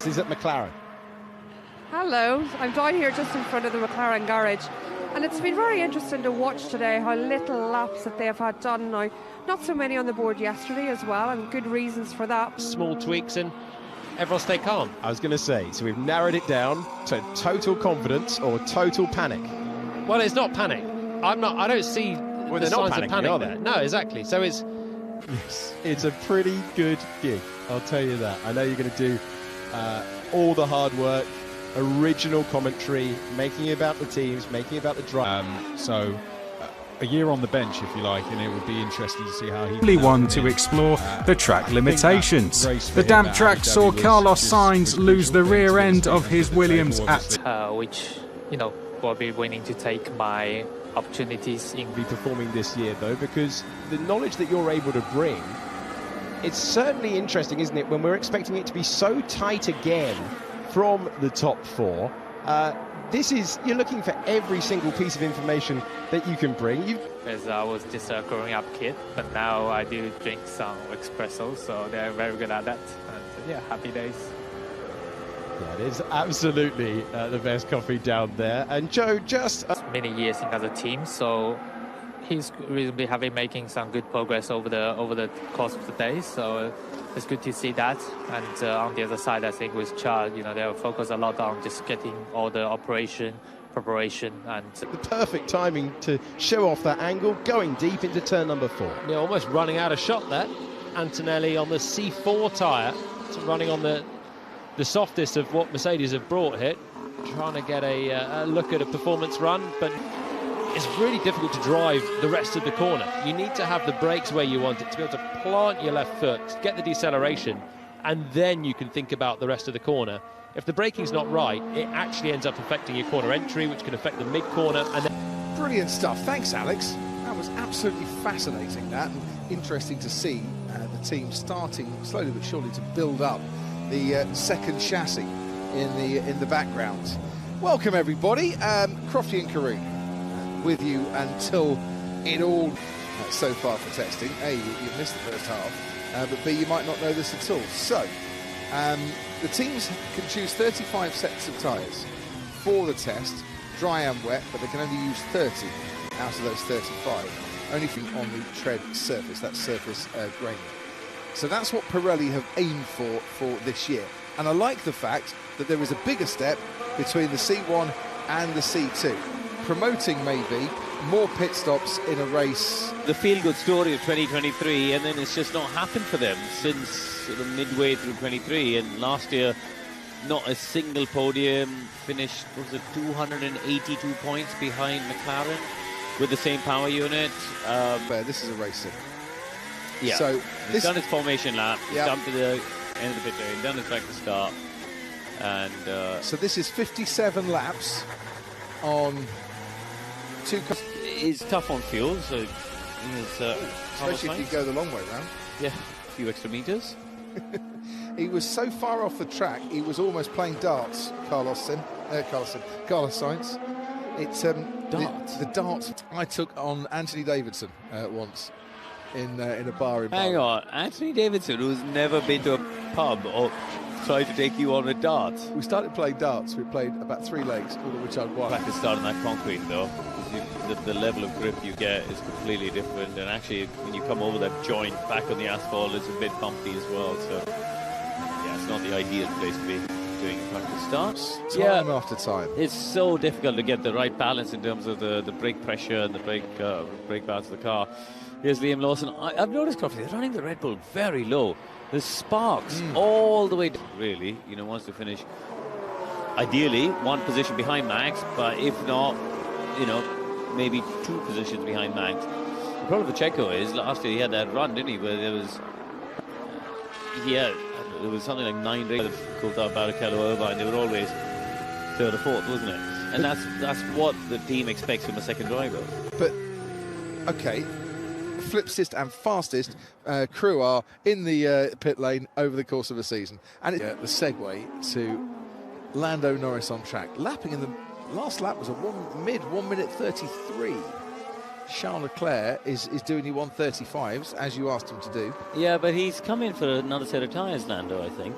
is at McLaren. Hello, I'm down here just in front of the McLaren garage, and it's been very interesting to watch today how little laps that they have had done now. Not so many on the board yesterday as well, and good reasons for that. Small tweaks and everyone stay calm. I was going to say, so we've narrowed it down to total confidence or total panic. Well, it's not panic. I don't see Well, the they're not signs of panicking, panic are they? there. No, exactly. So it's Yes, it's a pretty good gig, I'll tell you that. I know you're going to do all the hard work, original commentary, making it about the teams, making it about the drive. A year on the bench, if you like, and it would be interesting to see how he... Only one to explore the track limitations. The damp track saw Carlos Sainz lose the rear end of his Williams at... which, will be willing to take my opportunities in... Be performing this year, though, because the knowledge that you're able to bring, it's certainly interesting, isn't it, when we're expecting it to be so tight again from the top four. You're looking for every single piece of information that you can bring. As I was just a growing up kid, but now I do drink some espresso, so they're very good at that. And happy days. Yeah, it is absolutely the best coffee down there. And Joe, just... many years in other teams, so he's reasonably making some good progress over the course of the day, so it's good to see that. And on the other side, I think with Charles, they'll focus a lot on just getting all the preparation and the perfect timing to show off that angle, going deep into turn number 4. Yeah, almost running out of shot there. Antonelli on the C4 tyre, so running on the softest of what Mercedes have brought here, trying to get a look at a performance run, but it's really difficult to drive the rest of the corner. You need to have the brakes where you want it, to be able to plant your left foot, get the deceleration, and then you can think about the rest of the corner. If the braking's not right, it actually ends up affecting your corner entry, which can affect the mid-corner. And then... Brilliant stuff. Thanks, Alex. That was absolutely fascinating, that, and interesting to see the team starting slowly but surely to build up the second chassis in the background. Welcome, everybody. Crofty and Karoon with you until it all so far for testing. A, you missed the first half, but B, you might not know this at all. So, the teams can choose 35 sets of tyres for the test, dry and wet, but they can only use 30 out of those 35, only on the tread surface, that surface graining. So that's what Pirelli have aimed for this year. And I like the fact that there is a bigger step between the C1 and the C2, promoting maybe more pit stops in a race. The feel-good story of 2023, and then it's just not happened for them since sort of midway through 23. And last year, not a single podium, finished, was it 282 points behind McLaren with the same power unit. This is a race sim. Yeah, so he's done his formation lap, Yep. come to the end of the pit lane, done his practice start, and so this is 57 laps on two cars. He's tough on fuel, so he's Especially if you go the long way round. yeah, a few extra meters. He was so far off the track, he was almost playing darts, Carlos Sainz. It's Darts? The darts I took on Anthony Davidson once in a bar in Hang Bahrain. on, Anthony Davidson, who's never been to a pub or tried to take you on a dart. We started playing darts. We played about 3 legs, all of which I'd won. Practice start on that concrete though, because the level of grip you get is completely different, and actually when you come over that joint back on the asphalt, it's a bit bumpy as well. So yeah, it's not the ideal place to be doing practice starts. Time after time. It's so difficult to get the right balance in terms of the brake pressure and the brake balance of the car. Here's Liam Lawson. I've noticed, Crofty, they're running the Red Bull very low. There's sparks all the way down, really, wants to finish ideally one position behind Max, but if not, maybe 2 positions behind Max. The problem for Checo is last year he had that run, didn't he, where there was something like 9 races Coulthard, Barrichello, Irvine, they were always 3rd or 4th, wasn't it? And that's what the team expects from a second driver. But okay, flipsest and fastest crew are in the pit lane over the course of a season. And the segue to Lando Norris on track. Lapping in the last lap was a 1 minute 33. Charles Leclerc is doing the 135s, as you asked him to do. Yeah, but he's come in for another set of tyres, Lando, I think.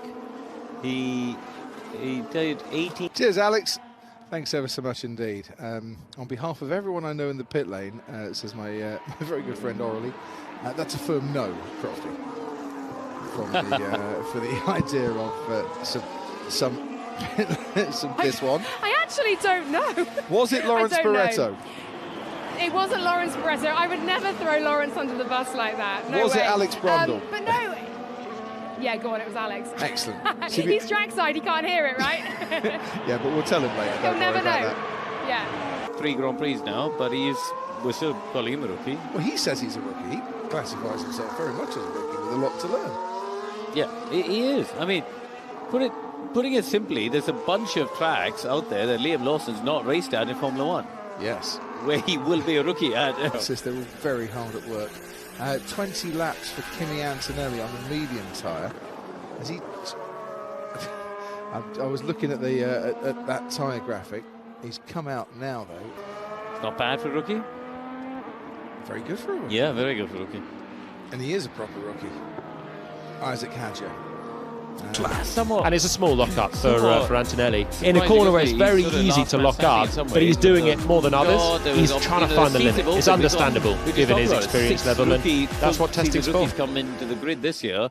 He He did 18. Cheers, Alex. Thanks ever so much indeed. On behalf of everyone I know in the pit lane, says my my very good friend Orally, that's a firm no, Crofty, from the, for the idea of some this one. I actually don't know. Was it Lawrence Barretto? It wasn't Lawrence Barretto. I would never throw Lawrence under the bus like that. No was way. it Alex Brundle? But no. Yeah, go on, it was Alex. Excellent. He's trackside, he can't hear it, right? Yeah, but we'll tell him later. He'll never know. That. Yeah. 3 Grand Prix now, but we're still calling him a rookie. Well, he says he's a rookie. He classifies himself very much as a rookie with a lot to learn. Yeah, he is. I mean, putting it simply, there's a bunch of tracks out there that Liam Lawson's not raced at in Formula 1. Yes. Where he will be a rookie at. It says they're all very hard at work. 20 laps for Kimi Antonelli on the medium tyre. As he, I was looking at the at that tyre graphic. He's come out now though. It's not bad for a rookie. Very good for a rookie. Yeah, very good for a rookie. And he is a proper rookie. Isaac Hadja. And it's a small lock-up for Antonelli. In a corner where it's very easy to lock up, but he's doing it more than others. He's trying to find the limit. It's understandable, given his experience level, and that's what testing's for. He's come into the grid this year,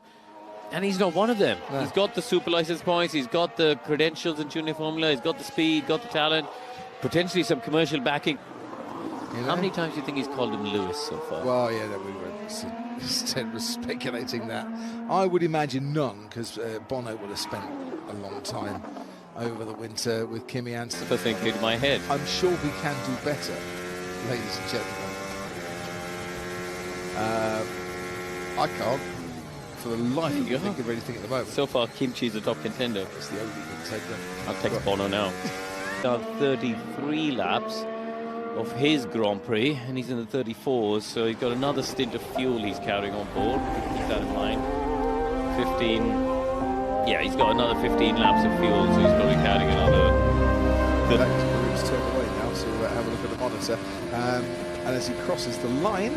and he's not one of them. No. He's got the super license points, he's got the credentials in junior formula, he's got the speed, got the talent, potentially some commercial backing. You know? How many times do you think he's called him Lewis so far? Well, yeah, we were speculating that. I would imagine none, because Bono would have spent a long time over the winter with Kimi Antonelli. That's the thing in my head. I'm sure we can do better, ladies and gentlemen. I can't, for the life of me, think of anything at the moment. So far, Kimchi's a top contender. It's the only contender. I'll text Bono now. Done 33 laps of his Grand Prix, and he's in the 34s, so he's got another stint of fuel he's carrying on board. Keep that in mind. 15. Yeah, he's got another 15 laps of fuel, so he's probably carrying another. Let's turn away now to have a look at the monitor. And as he crosses the line,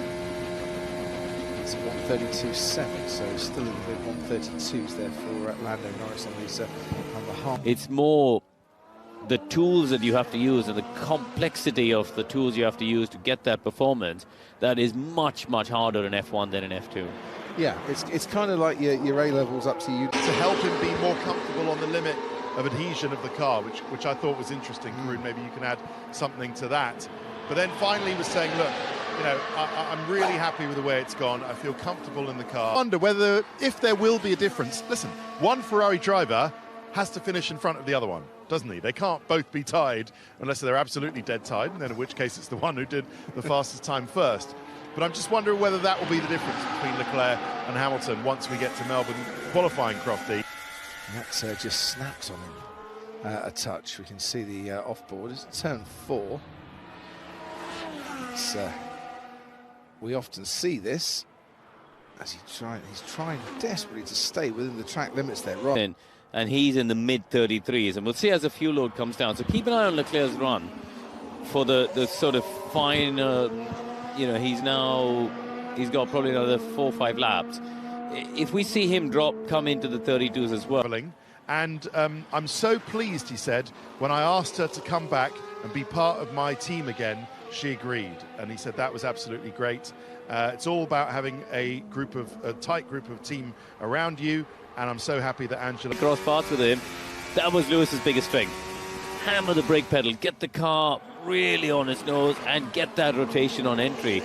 it's 132.7, so still in the 132s there for Lando Norris on the half. It's more the tools that you have to use and the complexity of the tools you have to use to get that performance that is much, much harder in F1 than in F2. Yeah, it's kind of like your A-levels up to you. To help him be more comfortable on the limit of adhesion of the car, which I thought was interesting. Karun, maybe you can add something to that. But then finally he was saying, look, you know, I'm really happy with the way it's gone. I feel comfortable in the car. I wonder whether, if there will be a difference. Listen, one Ferrari driver has to finish in front of the other one, doesn't he? They can't both be tied unless they're absolutely dead tied, and then in which case it's the one who did the fastest time first. But I'm just wondering whether that will be the difference between Leclerc and Hamilton once we get to Melbourne qualifying, Crofty. That just snaps on him a touch. We can see the off-board. It's turn 4. We often see this as he's trying desperately to stay within the track limits there, right? And he's in the mid-33s, and we'll see as the fuel load comes down. So keep an eye on Leclerc's run for the sort of fine, you know, he's got probably another 4 or 5 laps. If we see him come into the 32s as well. And I'm so pleased, he said, when I asked her to come back and be part of my team again, she agreed. And he said that was absolutely great. It's all about having a tight group of team around you. And I'm so happy that Angela cross paths with him. That was Lewis's biggest strength. Hammer the brake pedal, get the car really on its nose, and get that rotation on entry.